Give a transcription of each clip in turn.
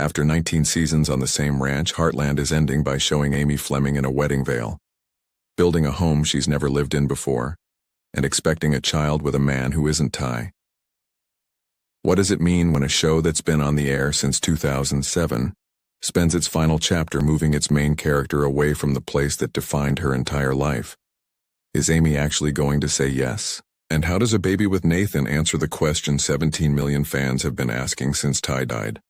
After 19 seasons on the same ranch, Heartland is ending by showing Amy Fleming in a wedding veil, building a home she's never lived in before, and expecting a child with a man who isn't Ty. What does it mean when a show that's been on the air since 2007 spends its final chapter moving its main character away from the place that defined her entire life? Is Amy actually going to say yes? And how does a baby with Nathan answer the question 17 million fans have been asking since Ty died?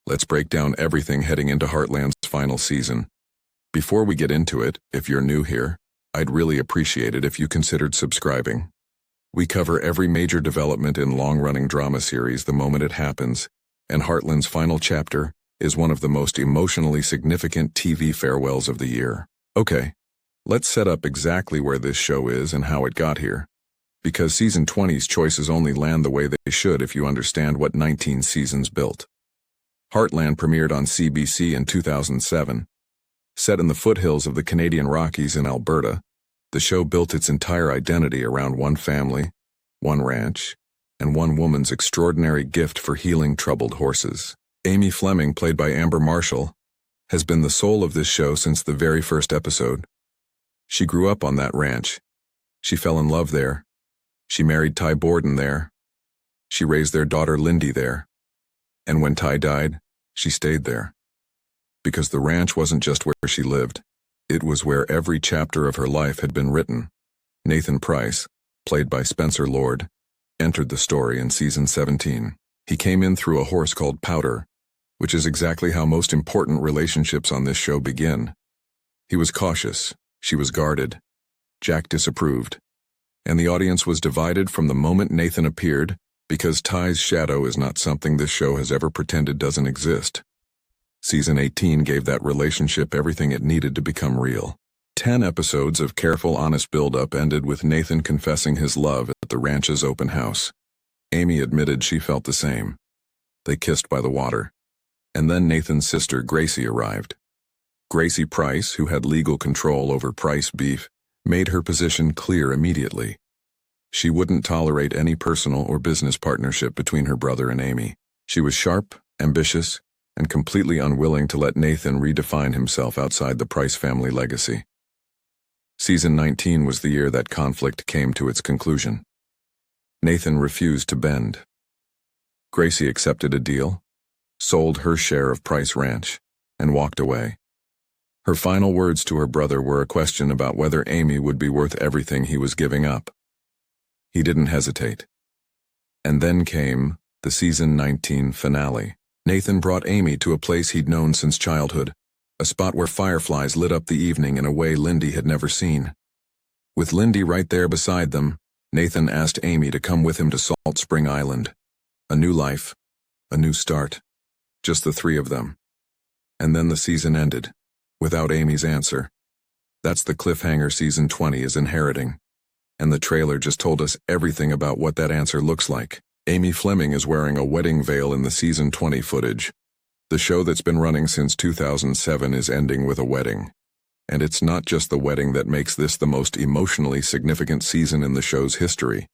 Let's break down everything heading into Heartland's final season. Before we get into it, if you're new here, I'd really appreciate it if you considered subscribing. We cover every major development in long-running drama series the moment it happens, and Heartland's final chapter is one of the most emotionally significant TV farewells of the year. Okay, let's set up exactly where this show is and how it got here, because Season 20's choices only land the way they should if you understand what 19 seasons built. Heartland premiered on CBC in 2007. Set in the foothills of the Canadian Rockies in Alberta, the show built its entire identity around one family, one ranch, and one woman's extraordinary gift for healing troubled horses. Amy Fleming, played by Amber Marshall, has been the soul of this show since the very first episode. She grew up on that ranch. She fell in love there. She married Ty Borden there. She raised their daughter Lindy there. And when Ty died, she stayed there. Because the ranch wasn't just where she lived, it was where every chapter of her life had been written. Nathan Pryce, played by Spencer Lord, entered the story in Season 17. He came in through a horse called Powder, which is exactly how most important relationships on this show begin. He was cautious, she was guarded, Jack disapproved, and the audience was divided from the moment Nathan appeared, because Ty's shadow is not something this show has ever pretended doesn't exist. Season 18 gave that relationship everything it needed to become real. 10 episodes of careful, honest build-up ended with Nathan confessing his love at the ranch's open house. Amy admitted she felt the same. They kissed by the water. And then Nathan's sister Gracie arrived. Gracie Pryce, who had legal control over Pryce beef, made her position clear immediately. She wouldn't tolerate any personal or business partnership between her brother and Amy. She was sharp, ambitious, and completely unwilling to let Nathan redefine himself outside the Pryce family legacy. Season 19 was the year that conflict came to its conclusion. Nathan refused to bend. Gracie accepted a deal, sold her share of Pryce Ranch, and walked away. Her final words to her brother were a question about whether Amy would be worth everything he was giving up. He didn't hesitate. And then came the Season 19 finale. Nathan brought Amy to a place he'd known since childhood, a spot where fireflies lit up the evening in a way Lindy had never seen. With Lindy right there beside them, Nathan asked Amy to come with him to Salt Spring Island. A new life, a new start, just the three of them. And then the season ended, without Amy's answer. That's the cliffhanger Season 20 is inheriting. And the trailer just told us everything about what that answer looks like. Amy Fleming is wearing a wedding veil in the Season 20 footage. The show that's been running since 2007 is ending with a wedding. And it's not just the wedding that makes this the most emotionally significant season in the show's history.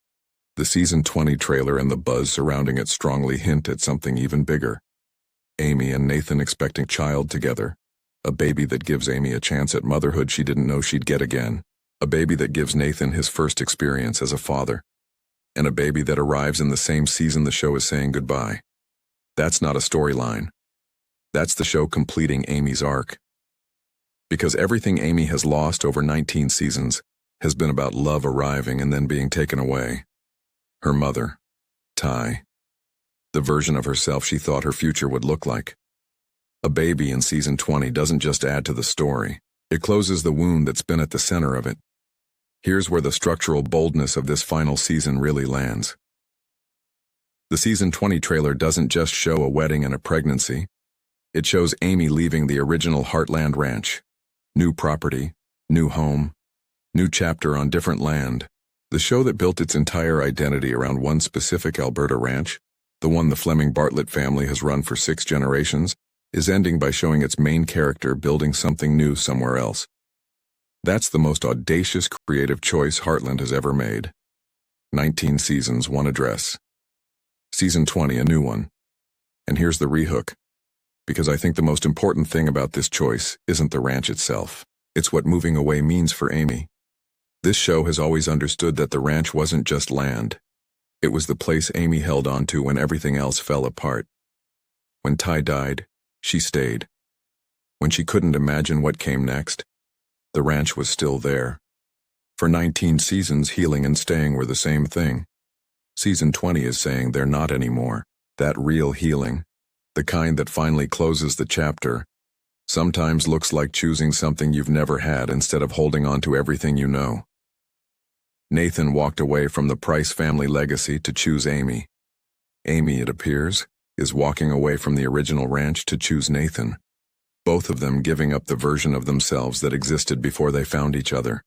The Season 20 trailer and the buzz surrounding it strongly hint at something even bigger. Amy and Nathan expecting a child together. A baby that gives Amy a chance at motherhood she didn't know she'd get again. A baby that gives Nathan his first experience as a father. And a baby that arrives in the same season the show is saying goodbye. That's not a storyline. That's the show completing Amy's arc. Because everything Amy has lost over 19 seasons has been about love arriving and then being taken away. Her mother, Ty. The version of herself she thought her future would look like. A baby in Season 20 doesn't just add to the story. It closes the wound that's been at the center of it. Here's where the structural boldness of this final season really lands. The Season 20 trailer doesn't just show a wedding and a pregnancy. It shows Amy leaving the original Heartland Ranch. New property, new home, new chapter on different land. The show that built its entire identity around one specific Alberta ranch, the one the Fleming Bartlett family has run for 6 generations, is ending by showing its main character building something new somewhere else. That's the most audacious creative choice Heartland has ever made. 19 seasons, one address. Season 20, a new one. And here's the rehook. because I think the most important thing about this choice isn't the ranch itself. It's what moving away means for Amy. This show has always understood that the ranch wasn't just land. It was the place Amy held on to when everything else fell apart. When Ty died, she stayed. When she couldn't imagine what came next, the ranch was still there. For 19 seasons, healing and staying were the same thing. Season 20 is saying they're not anymore. That real healing, the kind that finally closes the chapter, sometimes looks like choosing something you've never had instead of holding on to everything you know. Nathan walked away from the Pryce family legacy to choose Amy. Amy, it appears, is walking away from the original ranch to choose Nathan, both of them giving up the version of themselves that existed before they found each other.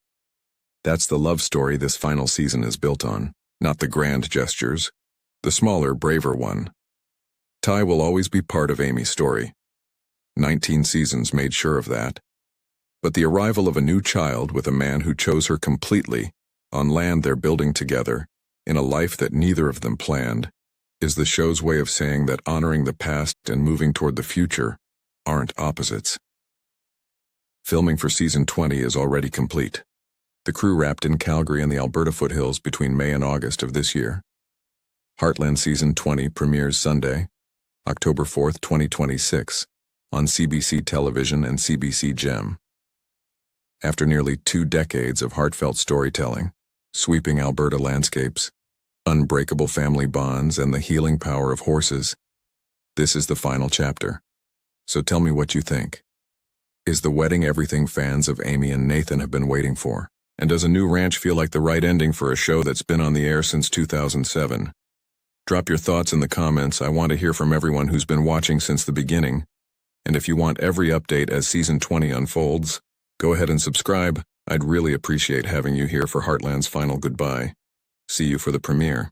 That's the love story this final season is built on, not the grand gestures, the smaller, braver one. Ty will always be part of Amy's story. 19 seasons made sure of that. But the arrival of a new child with a man who chose her completely, on land they're building together, in a life that neither of them planned, is the show's way of saying that honoring the past and moving toward the future aren't opposites. Filming for season 20 is already complete. The crew wrapped in Calgary and the Alberta foothills between May and August of this year. Heartland season 20 premieres Sunday, October 4th, 2026, on CBC Television and CBC Gem. After nearly 2 decades of heartfelt storytelling, sweeping Alberta landscapes, unbreakable family bonds, and the healing power of horses, this is the final chapter. So tell me what you think. Is the wedding everything fans of Amy and Nathan have been waiting for? And does a new ranch feel like the right ending for a show that's been on the air since 2007? Drop your thoughts in the comments. I want to hear from everyone who's been watching since the beginning. And if you want every update as season 20 unfolds, go ahead and subscribe. I'd really appreciate having you here for Heartland's final goodbye. See you for the premiere.